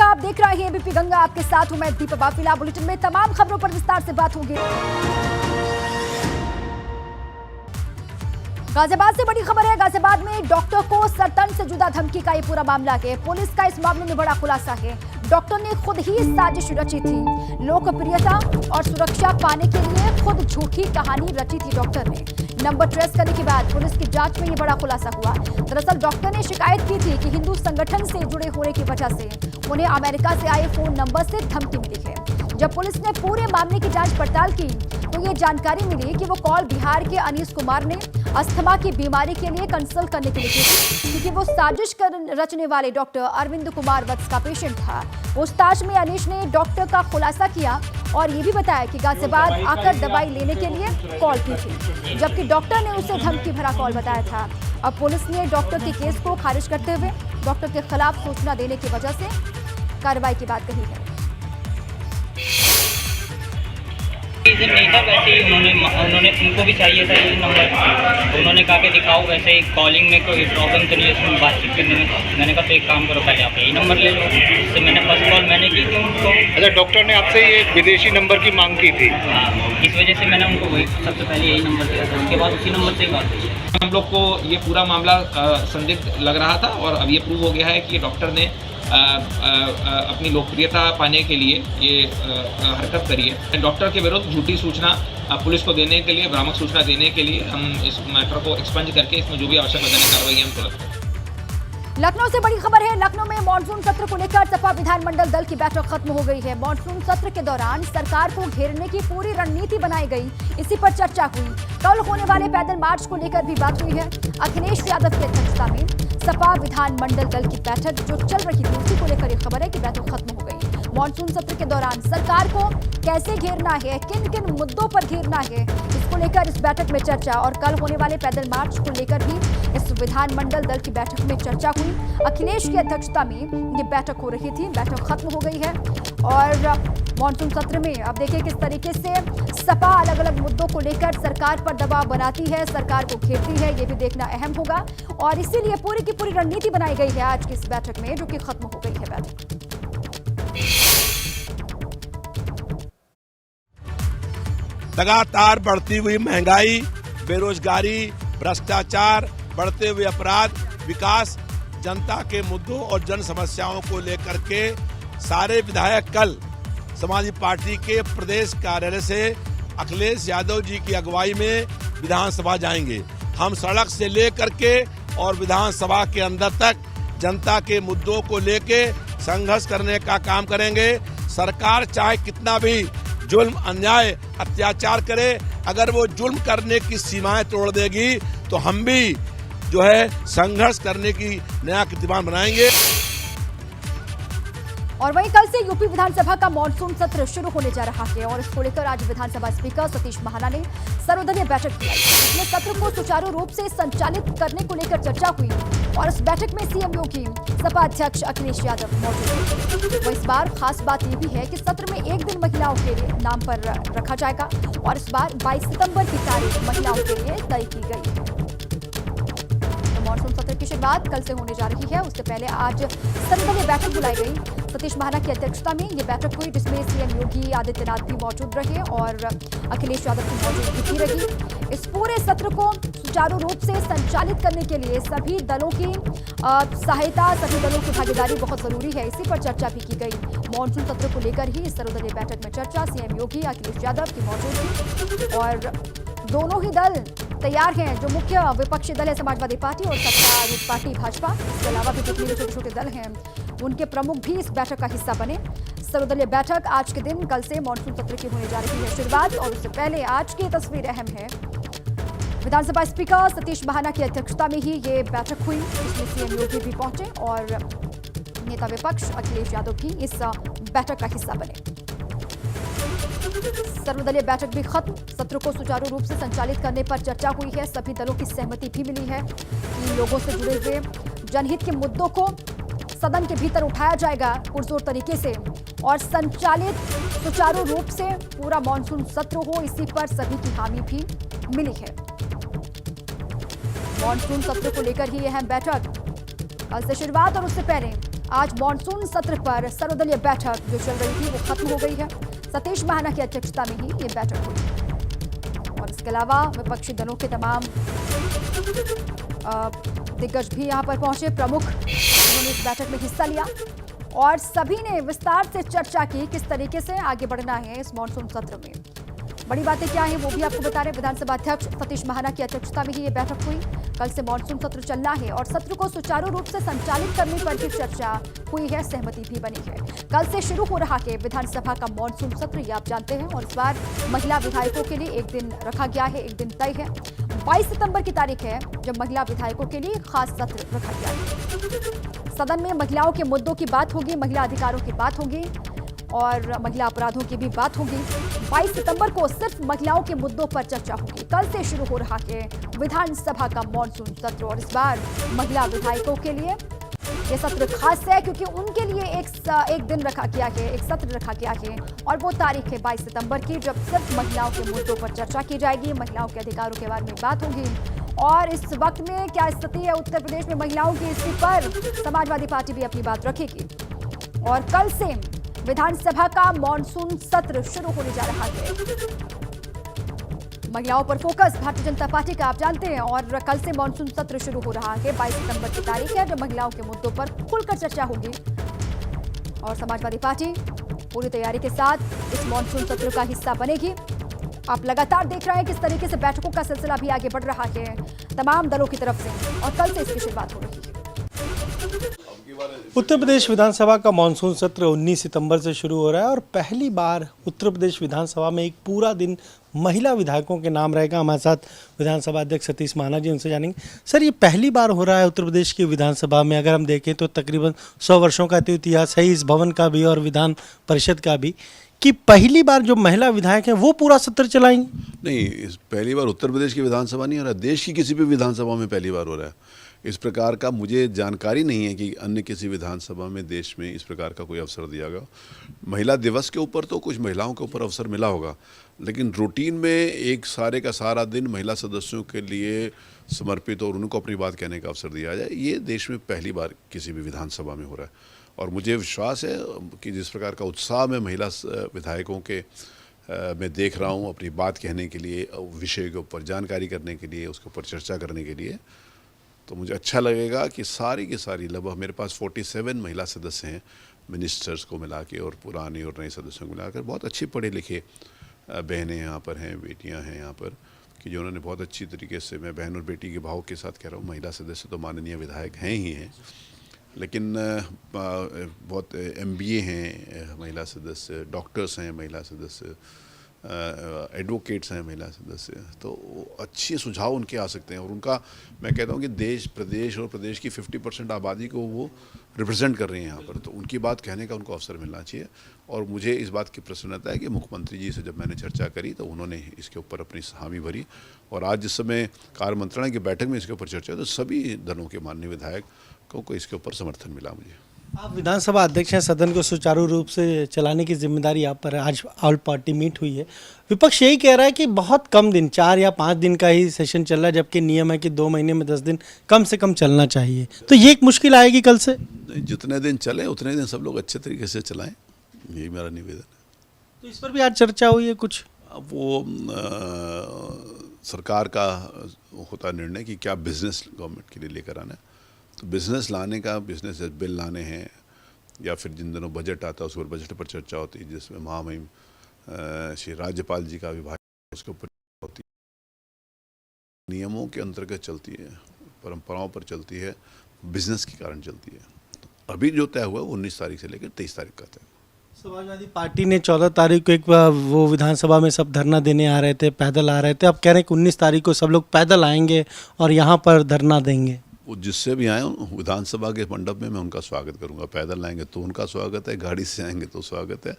आप देख रहे हैं एबीपी गंगा, आपके साथ हूं मैं दीपा बाफिला। बुलेटिन में तमाम खबरों पर विस्तार से बात होगी। गाजियाबाद से बड़ी खबर है। गाजियाबाद में डॉक्टर को सरतन से जुदा धमकी का ये पूरा मामला है। पुलिस का इस मामले में बड़ा खुलासा है। डॉक्टर ने खुद ही साजिश रची थी। लोकप्रियता और सुरक्षा पाने के लिए खुद झूठी कहानी रची थी डॉक्टर ने। नंबर ट्रेस करने के बाद पुलिस की जांच में ये बड़ा खुलासा हुआ। दरअसल डॉक्टर ने शिकायत की थी कि हिंदू संगठन से जुड़े होने की वजह से उन्हें अमेरिका से आए फोन नंबर से धमकी मिली है। जब पुलिस ने पूरे मामले की जांच पड़ताल की तो ये जानकारी मिली कि वो कॉल बिहार के अनीस कुमार ने अस्थमा की बीमारी के लिए कंसल्ट करने के लिए की थी, क्योंकि वो साजिश रचने वाले डॉक्टर अरविंद कुमार वत्स का पेशेंट था। पूछताछ में अनीश ने डॉक्टर का खुलासा किया और ये भी बताया कि गाजियाबाद आकर दवाई लेने के लिए कॉल की थी, जबकि डॉक्टर ने उसे धमकी भरा कॉल बताया था। अब पुलिस ने डॉक्टर के केस को खारिज करते हुए डॉक्टर के खिलाफ सूचना देने की वजह से कार्रवाई की बात कही है। नहीं था, वैसे ही उन्होंने उनको भी चाहिए था ये नंबर, तो उन्होंने कहा कि दिखाओ। वैसे ही कॉलिंग में कोई प्रॉब्लम तो नहीं है उसमें बातचीत करने में। मैंने कहा तो एक काम करो, पहले आप यही नंबर ले लो। उससे मैंने फर्स्ट कॉल मैंने की थी उनको। अच्छा, डॉक्टर ने आपसे ये विदेशी नंबर की मांग की थी? हाँ, इस वजह से मैंने उनको वही सबसे पहले यही नंबर दिया था। उसके बाद उसी नंबर से ही बात हुई। हम लोग को ये पूरा मामला संदिग्ध लग रहा था और अब ये प्रूव हो गया है कि डॉक्टर ने अपनी लोकप्रियता पाने के लिए ये हरकत करी है। डॉक्टर के विरुद्ध झूठी सूचना पुलिस को देने के लिए, भ्रामक सूचना देने के लिए हम इस मैटर को एक्सपंज करके इसमें जो भी आवश्यक वैधानिक कार्रवाई हम तुरंत। लखनऊ से बड़ी खबर है। लखनऊ में मॉनसून सत्र को लेकर सपा विधानमंडल दल की बैठक खत्म हो गई है। मॉनसून सत्र के दौरान सरकार को घेरने की पूरी रणनीति बनाई गई, इसी पर चर्चा हुई। कल होने वाले पैदल मार्च को लेकर भी बात हुई है। अखिलेश यादव की अध्यक्षता में सपा विधानमंडल दल की बैठक जो चल रही थी, उसी को लेकर यह खबर है कि बैठक खत्म हो गई। मॉनसून सत्र के दौरान सरकार को कैसे घेरना है, किन किन मुद्दों पर घेरना है, इसको लेकर इस बैठक में चर्चा। और कल होने वाले पैदल मार्च को लेकर भी इस विधानमंडल दल की बैठक में चर्चा हुई। अखिलेश की अध्यक्षता में ये बैठक हो रही थी। बैठक खत्म हो गई है और मॉनसून सत्र में अब देखिए किस तरीके से सपा अलग अलग मुद्दों को लेकर सरकार पर दबाव बनाती है, सरकार को घेरती है, ये भी देखना अहम होगा। और इसीलिए पूरी की पूरी रणनीति बनाई गई है आज की इस बैठक में, जो कि खत्म हो गई है बैठक। लगातार बढ़ती हुई महंगाई, बेरोजगारी, भ्रष्टाचार, बढ़ते हुए अपराध, विकास, जनता के मुद्दों और जन समस्याओं को लेकर के सारे विधायक कल समाजवादी पार्टी के प्रदेश कार्यालय से अखिलेश यादव जी की अगुवाई में विधानसभा जाएंगे। हम सड़क से लेकर के और विधानसभा के अंदर तक जनता के मुद्दों को लेके संघर्ष करने का काम करेंगे। सरकार चाहे कितना भी जुल्म, अन्याय, अत्याचार करे, अगर वो जुल्म करने की सीमाएं तोड़ देगी तो हम भी जो है संघर्ष करने की नया कीर्तिमान बनाएंगे। और वहीं कल से यूपी विधानसभा का मॉनसून सत्र शुरू होने जा रहा है और इसको लेकर आज विधानसभा स्पीकर सतीश महाना ने सर्वदलीय बैठक की। इसमें सत्र को सुचारू रूप से संचालित करने को लेकर चर्चा हुई और इस बैठक में सीएम योगी, सपा अध्यक्ष अखिलेश यादव मौजूद थे। तो इस बार खास बात यह भी है कि सत्र में एक दिन महिलाओं के लिए नाम पर रखा जाएगा और इस बार 22 सितंबर की तारीख महिलाओं के लिए तय की गई है। मॉनसून सत्र की शुरुआत कल से होने जा रही है। उससे पहले आज सर्वदलीय बैठक बुलाई गई। सतीश महाना की अध्यक्षता में ये बैठक हुई, जिसमें सीएम योगी आदित्यनाथ भी मौजूद रहे और अखिलेश यादव की मौजूदगी भी रही। इस पूरे सत्र को सुचारू रूप से संचालित करने के लिए सभी दलों की सहायता, सभी दलों की भागीदारी बहुत जरूरी है। इसी पर चर्चा भी की गई। मॉनसून सत्र को लेकर ही इस सर्वदलीय बैठक में चर्चा, सीएम योगी, अखिलेश यादव की मौजूदगी और दोनों ही दल तैयार हैं। जो मुख्य विपक्षी दल है समाजवादी पार्टी और सत्तारूढ़ पार्टी भाजपा, इसके अलावा भी जितने छोटे छोटे दल हैं उनके प्रमुख भी इस बैठक का हिस्सा बने। सर्वदलीय बैठक आज के दिन कल से मॉनसून सत्र की होने जा रही है शुरुआत और उससे पहले आज की तस्वीर अहम है। विधानसभा स्पीकर सतीश महाना की अध्यक्षता में ही ये बैठक हुई, जिसमें सीएम योगी भी पहुंचे और नेता विपक्ष अखिलेश यादव भी इस बैठक का हिस्सा बने। सर्वदलीय बैठक भी खत्म। सत्र को सुचारू रूप से संचालित करने पर चर्चा हुई है। सभी दलों की सहमति भी मिली है कि लोगों से जुड़े हुए जनहित के मुद्दों को सदन के भीतर उठाया जाएगा पुरजोर तरीके से और संचालित सुचारू रूप से पूरा मॉनसून सत्र हो, इसी पर सभी की हामी भी मिली है। मॉनसून सत्र को लेकर ही अहम बैठक कल से शुरुआत और उससे पहले आज मॉनसून सत्र पर सर्वदलीय बैठक जो चल रही थी वो खत्म हो गई है। सतीश महाना की अध्यक्षता में ही ये बैठक हुई और इसके अलावा विपक्षी दलों के तमाम दिग्गज भी यहां पर पहुंचे, प्रमुख उन्होंने इस बैठक में हिस्सा लिया और सभी ने विस्तार से चर्चा की किस तरीके से आगे बढ़ना है इस मॉनसून सत्र में। बड़ी बातें क्या है वो भी आपको बता रहे। विधानसभा अध्यक्ष सतीश महाना की अध्यक्षता में ही ये बैठक हुई। कल से मॉनसून सत्र चलना है और सत्र को सुचारू रूप से संचालित करने पर भी चर्चा हुई है, सहमति भी बनी है। कल से शुरू हो रहा है विधानसभा का मॉनसून सत्र, ये आप जानते हैं, और इस बार महिला विधायकों के लिए एक दिन रखा गया है, एक दिन तय है। 22 सितंबर की तारीख है जब महिला विधायकों के लिए खास सत्र रखा गया है। सदन में महिलाओं के मुद्दों की बात होगी, महिला अधिकारों की बात होगी और महिला अपराधों की भी बात होगी। 22 सितंबर को सिर्फ महिलाओं के मुद्दों पर चर्चा होगी। कल से शुरू हो रहा है विधानसभा का मॉनसून सत्र और इस बार महिला विधायकों के लिए ये सत्र खास है क्योंकि उनके लिए एक दिन रखा गया है, एक सत्र रखा गया है और वो तारीख है 22 सितंबर की जब सिर्फ महिलाओं के मुद्दों पर चर्चा की जाएगी, महिलाओं के अधिकारों के बारे में बात होगी। और इस वक्त में क्या स्थिति है उत्तर प्रदेश में महिलाओं की, इसी पर समाजवादी पार्टी भी अपनी बात रखेगी। और कल से विधानसभा का मॉनसून सत्र शुरू होने जा रहा है। महिलाओं पर फोकस भारतीय जनता पार्टी का आप जानते हैं और कल से मॉनसून सत्र शुरू हो रहा है। 22 सितंबर की तारीख है जब महिलाओं के मुद्दों पर खुलकर चर्चा होगी और समाजवादी पार्टी पूरी तैयारी के साथ इस मॉनसून सत्र का हिस्सा बनेगी। आप लगातार देख रहे हैं किस तरीके से बैठकों का सिलसिला भी आगे बढ़ रहा है तमाम दलों की तरफ से और कल से इसकी शुरुआत हो रही है। उत्तर प्रदेश विधानसभा का मानसून सत्र 19 सितंबर से शुरू हो रहा है और पहली बार उत्तर प्रदेश विधानसभा में एक पूरा दिन महिला विधायकों के नाम रहेगा। हमारे साथ विधानसभा अध्यक्ष सतीश महाना जी, उनसे जानेंगे। सर, ये पहली बार हो रहा है उत्तर प्रदेश की विधानसभा में, अगर हम देखें तो तकरीबन 100 वर्षों का इतिहास है इस भवन का भी और विधान परिषद का भी, कि पहली बार जो महिला विधायक हैं वो पूरा सत्र चलाएंगे। नहीं, पहली बार उत्तर प्रदेश की विधानसभा नहीं हो रहा है, देश की किसी भी विधानसभा में पहली बार हो रहा है। इस प्रकार का मुझे जानकारी नहीं है कि अन्य किसी विधानसभा में देश में इस प्रकार का कोई अवसर दिया गया। महिला दिवस के ऊपर तो कुछ महिलाओं के ऊपर अवसर मिला होगा, लेकिन रूटीन में एक सारे का सारा दिन महिला सदस्यों के लिए समर्पित और उनको अपनी बात कहने का अवसर दिया जाए, ये देश में पहली बार किसी भी विधानसभा में हो रहा है। और मुझे विश्वास है कि जिस प्रकार का उत्साह मैं महिला विधायकों के मैं देख रहा हूँ अपनी बात कहने के लिए, विषय के ऊपर जानकारी करने के लिए, उसके ऊपर चर्चा करने के लिए, तो मुझे अच्छा लगेगा कि सारी की सारी लगभग मेरे पास 47 महिला सदस्य हैं, मिनिस्टर्स को मिला के और पुराने और नए सदस्यों को मिलाकर। बहुत अच्छे पढ़े लिखे बहनें यहाँ पर हैं, बेटियाँ हैं यहाँ पर, कि जो उन्होंने बहुत अच्छी तरीके से, मैं बहन और बेटी के भाव के साथ कह रहा हूँ, महिला सदस्य तो माननीय विधायक हैं ही हैं, लेकिन बहुत MBA हैं महिला सदस्य, डॉक्टर्स हैं महिला सदस्य, एडवोकेट्स हैं महिला सदस्य, तो अच्छे सुझाव उनके आ सकते हैं। और उनका मैं कहता हूँ कि देश, प्रदेश और प्रदेश की 50% आबादी को वो रिप्रेजेंट कर रही हैं यहाँ पर, तो उनकी बात कहने का उनको अवसर मिलना चाहिए। और मुझे इस बात की प्रसन्नता है कि मुख्यमंत्री जी से जब मैंने चर्चा करी तो उन्होंने इसके ऊपर अपनी हामी भरी और आज जिस समय कार्य मंत्रणा की बैठक में इसके ऊपर चर्चा तो सभी दलों के माननीय विधायकों को इसके ऊपर समर्थन मिला। मुझे, आप विधानसभा अध्यक्ष हैं, सदन को सुचारू रूप से चलाने की जिम्मेदारी आप पर है। आज ऑल पार्टी मीट हुई है, विपक्ष यही कह रहा है कि बहुत कम दिन, 4 या 5 दिन का ही सेशन चल रहा है, जबकि नियम है कि 2 महीने में 10 दिन कम से कम चलना चाहिए। तो ये एक मुश्किल आएगी कल से। जितने दिन चले उतने दिन सब लोग अच्छे तरीके से चलाएं, यही मेरा निवेदन है। तो इस पर भी आज चर्चा हुई है कुछ? अब वो सरकार का होता निर्णय कि क्या बिजनेस गवर्नमेंट के लिए लेकर आना है, तो बिजनेस लाने का, बिजनेस बिल लाने हैं या फिर जिन दिनों बजट आता है उस पर बजट पर चर्चा होती है, जिसमें महामहिम श्री राज्यपाल जी का विभाग उसके ऊपर होती है। नियमों के अंतर्गत चलती है, परंपराओं पर चलती है, बिजनेस के कारण चलती है। तो अभी जो तय हुआ है वो 19 तारीख से लेकर 23 तारीख का तय। समाजवादी पार्टी ने 14 तारीख को एक वो विधानसभा में सब धरना देने आ रहे थे, पैदल आ रहे थे, अब कह रहे हैं कि 19 तारीख को सब लोग पैदल आएंगे और यहाँ पर धरना देंगे। वो जिससे भी आए विधानसभा के मंडप में मैं उनका स्वागत करूंगा। पैदल आएंगे तो उनका स्वागत है, गाड़ी से आएंगे तो स्वागत है।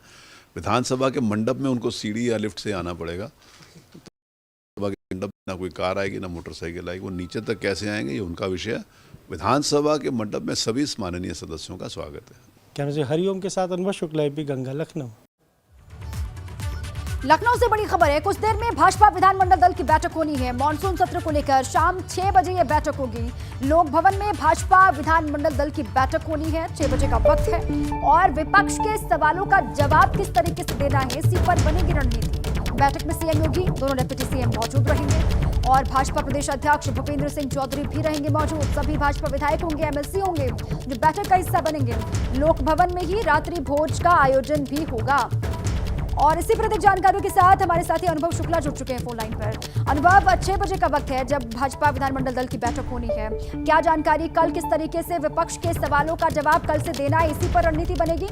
विधानसभा के मंडप में उनको सीढ़ी या लिफ्ट से आना पड़ेगा। तो मंडप ना कोई कार आएगी ना मोटरसाइकिल आएगी, वो नीचे तक कैसे आएंगे ये उनका विषय है। विधानसभा के मंडप में सभी माननीय सदस्यों का स्वागत है। कैमरे से हरिओम के साथ अनुभव शुक्ला, AP गंगा, लखनऊ। लखनऊ से बड़ी खबर है। कुछ देर में भाजपा विधानमंडल दल की बैठक होनी है। मॉनसून सत्र को लेकर शाम 6 बजे यह बैठक होगी। लोक भवन में भाजपा विधानमंडल दल की बैठक होनी है। 6 बजे का वक्त है और विपक्ष के सवालों का जवाब किस तरीके से देना है, इसी पर बनेगी रणनीति। बैठक में सीएम योगी, दोनों डिप्टी सीएम मौजूद रहेंगे और भाजपा प्रदेश अध्यक्ष भूपेंद्र सिंह चौधरी भी रहेंगे मौजूद। सभी भाजपा विधायक होंगे, एमएलसी होंगे जो बैठक का हिस्सा बनेंगे। लोक भवन में ही रात्रि भोज का आयोजन भी होगा। और इसी पर अधिक जानकारियों के साथ हमारे साथी अनुभव शुक्ला जुड़ चुके हैं फोन लाइन पर। अनुभव, 6 बजे का वक्त है जब भाजपा विधानमंडल दल की बैठक होनी है। क्या जानकारी, कल किस तरीके से विपक्ष के सवालों का जवाब कल से देना है, इसी पर रणनीति बनेगी?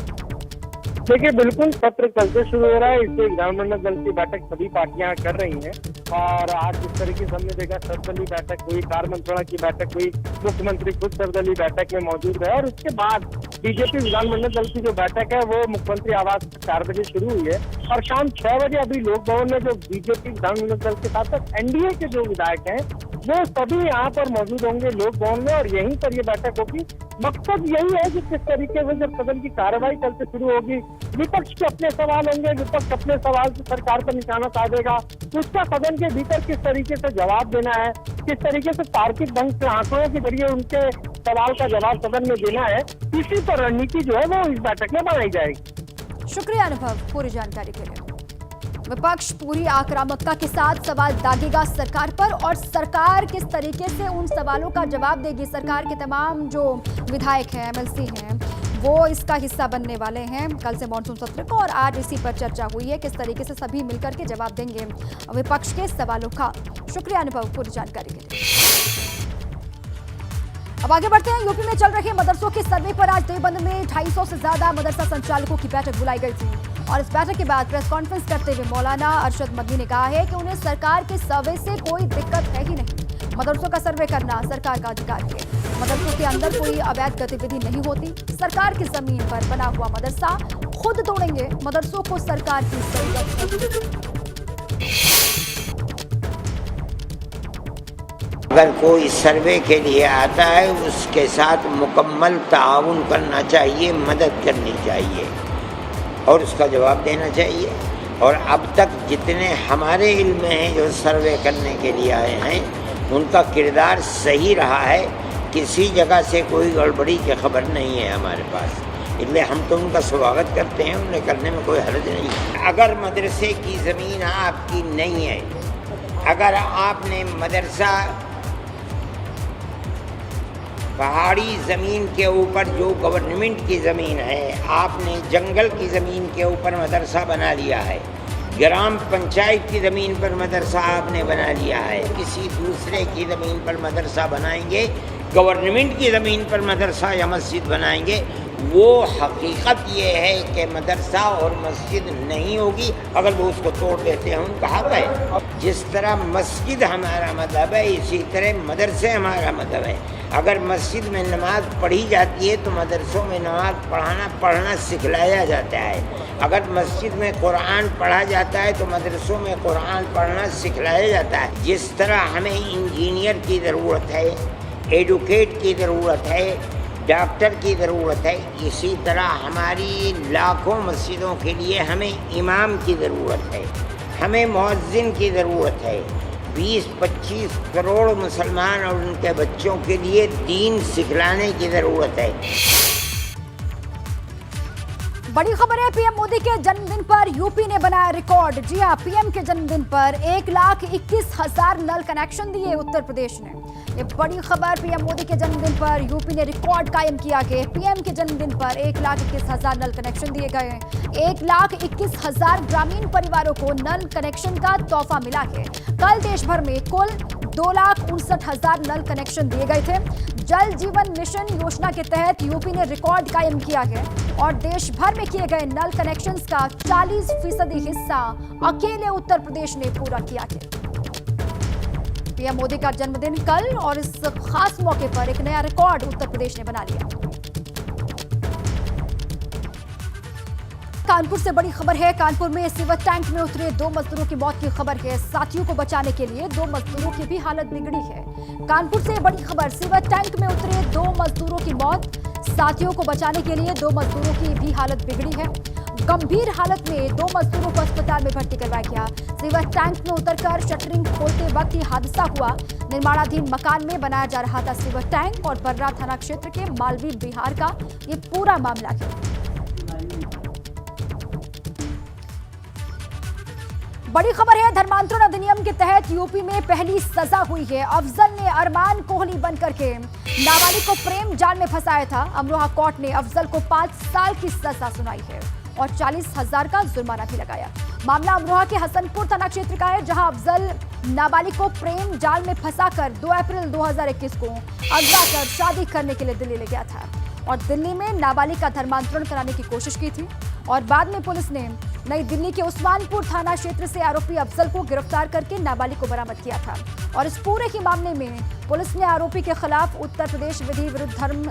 देखिए, बिल्कुल सत्र कल से शुरू हो रहा है। इससे विधानमंडल दल की बैठक सभी पार्टियां कर रही हैं और आज जिस तरीके से हमने देखा सर्वदलीय बैठक हुई, कार्य मंत्रणा की बैठक हुई, मुख्यमंत्री खुद सर्वदलीय बैठक में मौजूद रहे और उसके बाद बीजेपी विधानमंडल दल की जो बैठक है वो मुख्यमंत्री आवास 4 बजे शुरू हुई है और शाम 6 बजे अभी लोक भवन में जो बीजेपी विधानमंडल दल के साथ साथ एनडीए के जो विधायक हैं वो सभी यहाँ पर मौजूद होंगे लोक भवन में और यहीं पर ये बैठक होगी। मकसद यही है कि किस तरीके से जब सदन की कार्यवाही कल से शुरू होगी, विपक्ष के अपने सवाल होंगे, विपक्ष अपने सवाल से सरकार पर निशाना साधेगा, उसका सदन के भीतर किस तरीके से जवाब देना है, किस तरीके से तार्किक ढंग से आंकड़ों के जरिए उनके सवाल का जवाब सदन में देना है, इसी पर रणनीति जो है वो इस बैठक में बनाई जाएगी। शुक्रिया अनुभव पूरी जानकारी के लिए। विपक्ष पूरी आक्रामकता के साथ सवाल दागेगा सरकार पर और सरकार किस तरीके से उन सवालों का जवाब देगी। सरकार के तमाम जो विधायक हैं, एमएलसी हैं, वो इसका हिस्सा बनने वाले हैं कल से मॉनसून सत्र को और आज इसी पर चर्चा हुई है किस तरीके से सभी मिलकर के जवाब देंगे विपक्ष के सवालों का। शुक्रिया अनुभव पूरी जानकारी के लिए। अब आगे बढ़ते हैं। यूपी में चल रहे मदरसों के सर्वे पर आज देवबंद में 250 से ज्यादा मदरसा संचालकों की बैठक बुलाई गई थी और इस बैठक के बाद प्रेस कॉन्फ्रेंस करते हुए मौलाना अरशद मदनी ने कहा है कि उन्हें सरकार के सर्वे से कोई दिक्कत है ही नहीं। मदरसों का सर्वे करना सरकार का अधिकार है। मदरसों के अंदर कोई अवैध गतिविधि नहीं होती। सरकार की जमीन पर बना हुआ मदरसा खुद तोड़ेंगे। मदरसों को सरकार की जरूरत है। अगर कोई सर्वे के लिए आता है उसके साथ मुकम्मल ताउन करना चाहिए, मदद करनी चाहिए और उसका जवाब देना चाहिए। और अब तक जितने हमारे इल्म में हैं जो सर्वे करने के लिए आए हैं उनका किरदार सही रहा है। किसी जगह से कोई गड़बड़ी की खबर नहीं है हमारे पास, इसलिए हम तो उनका स्वागत करते हैं, उन्हें करने में कोई हर्ज नहीं है। अगर मदरसे की ज़मीन आपकी नहीं है, अगर आपने मदरसा पहाड़ी ज़मीन के ऊपर जो गवर्नमेंट की ज़मीन है, आपने जंगल की ज़मीन के ऊपर मदरसा बना लिया है, ग्राम पंचायत की ज़मीन पर मदरसा आपने बना लिया है, किसी दूसरे की ज़मीन पर मदरसा बनाएंगे, गवर्नमेंट की ज़मीन पर मदरसा या मस्जिद बनाएंगे, वो हकीकत ये है कि मदरसा और मस्जिद नहीं होगी अगर वो उसको तोड़ देते हैं, उनका हक है। जिस तरह मस्जिद हमारा मज़हब है इसी तरह मदरसे हमारा मज़हब है। अगर मस्जिद में नमाज पढ़ी जाती है तो मदरसों में नमाज पढ़ना सिखलाया जाता है। अगर मस्जिद में कुरान पढ़ा जाता है तो मदरसों में कुरान पढ़ना सिखलाया जाता है। जिस तरह हमें इंजीनियर की ज़रूरत है, एडवोकेट की ज़रूरत है, डॉक्टर की ज़रूरत है, इसी तरह हमारी लाखों मस्जिदों के लिए हमें इमाम की ज़रूरत है, हमें मुअज्जिन की ज़रूरत है। 20-25 करोड़ मुसलमान और उनके बच्चों के लिए दीन सिखलाने की ज़रूरत है। बड़ी खबर है, पीएम मोदी के जन्मदिन पर यूपी ने बनाया रिकॉर्ड। जी हां, पीएम के जन्मदिन पर 1,21,000 नल कनेक्शन दिए उत्तर प्रदेश ने। ये बड़ी खबर, पीएम मोदी के जन्मदिन पर यूपी ने रिकॉर्ड कायम किया कि पीएम के जन्मदिन पर 1,21,000 नल कनेक्शन दिए गए। 1,21,000 ग्रामीण परिवारों को नल कनेक्शन का तोहफा मिला है। कल देश भर में कुल 2,59,000 नल कनेक्शन दिए गए थे। जल जीवन मिशन योजना के तहत यूपी ने रिकॉर्ड कायम किया है और देश भर में किए गए नल कनेक्शंस का 40% हिस्सा अकेले उत्तर प्रदेश ने पूरा किया है। पीएम मोदी का जन्मदिन कल और इस खास मौके पर एक नया रिकॉर्ड उत्तर प्रदेश ने बना लिया। कानपुर से बड़ी खबर है। कानपुर में सीवर टैंक में उतरे 2 मजदूरों की मौत की खबर है। साथियों को बचाने के लिए 2 मजदूरों की भी हालत बिगड़ी है। कानपुर से बड़ी खबर, सीवर टैंक में उतरे 2 मजदूरों की मौत, साथियों को बचाने के लिए 2 मजदूरों की भी हालत बिगड़ी है। गंभीर हालत में 2 मजदूरों को अस्पताल में भर्ती करवाया गया। सीवर टैंक में उतरकर शटरिंग खोलते वक्त ही हादसा हुआ। निर्माणाधीन मकान में बनाया जा रहा था सीवर टैंक और बर्रा थाना क्षेत्र के मालवी बिहार का ये पूरा मामला है। बड़ी खबर है, धर्मांतरण अधिनियम के तहत यूपी में पहली सजा हुई है। अफजल ने अरमान कोहली बनकर के नाबालिग को प्रेम जाल में फंसाया था। अमरोहा कोर्ट ने अफजल को 5 साल की सजा सुनाई है और 40,000 का जुर्माना भी लगाया। मामला अमरोहा के हसनपुर थाना क्षेत्र का है, जहां अफजल नाबालिग को प्रेम जाल में फंसाकर 2 अप्रैल 2021 को अगवा कर शादी करने के लिए दिल्ली ले गया था और दिल्ली में नाबालिग का धर्मांतरण कराने की कोशिश की थी और बाद में पुलिस ने नई दिल्ली के उस्मानपुर थाना क्षेत्र से आरोपी अफजल को गिरफ्तार करके नाबालिग को बरामद किया था। और इस पूरे ही मामले में पुलिस ने आरोपी के खिलाफ उत्तर प्रदेश विधि विरुद्ध धर्म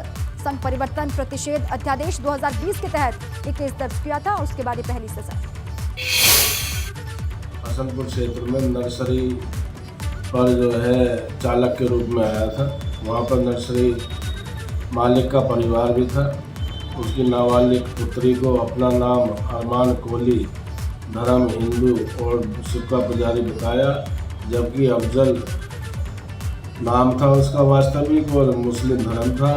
संघ परिवर्तन प्रतिषेध अध्यादेश 2020 के तहत एक केस दर्ज किया था। उसके बाद ये पहली सजा। हसनपुर क्षेत्र में नर्सरी पर जो है चालक के रूप में आया था। वहाँ पर नर्सरी मालिक का परिवार भी था। उसकी नाबालिग पुत्री को अपना नाम अरमान कोहली, धर्म हिंदू और शिव का पुजारी बताया, जबकि अफजल नाम था उसका वास्तविक और मुस्लिम धर्म था।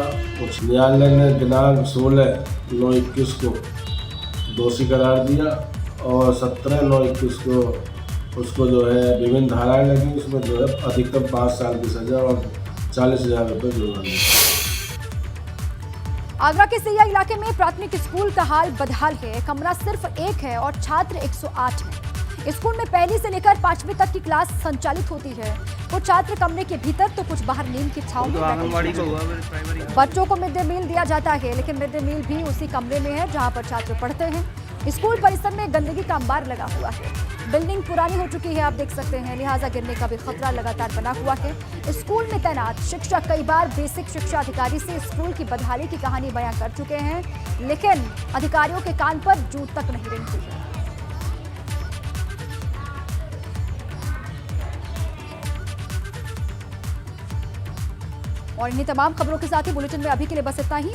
उच्च न्यायालय ने दिनांक 16/9/21 को दोषी करार दिया और 17/9/21 को उसको जो है विभिन्न धाराएं लगी। उसमें जो है अधिकतम 5 साल की सजा और 40,000 रुपये जुर्माना। आगरा के सैया इलाके में प्राथमिक स्कूल का हाल बदहाल है। कमरा सिर्फ 1 है और छात्र 108 हैं। स्कूल में 1 से लेकर 5वीं तक की क्लास संचालित होती है। कुछ छात्र कमरे के भीतर तो कुछ बाहर नींद की छांव में बैठे। बच्चों को मिड डे मील दिया जाता है, लेकिन मिड डे मील भी उसी कमरे में है जहां पर छात्र पढ़ते हैं। स्कूल परिसर में गंदगी का अंबार लगा हुआ है। बिल्डिंग पुरानी हो चुकी है, आप देख सकते हैं, लिहाजा गिरने का भी खतरा लगातार बना हुआ है। स्कूल में तैनात शिक्षक कई बार बेसिक शिक्षा अधिकारी से स्कूल की बदहाली की कहानी बयां कर चुके हैं, लेकिन अधिकारियों के कान पर जू तक नहीं रेंगती है। और इन्हीं तमाम खबरों के साथ ही बुलेटिन में अभी के लिए बस इतना ही।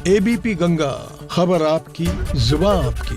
एबीपी गंगा, खबर आपकी, जुबान आपकी।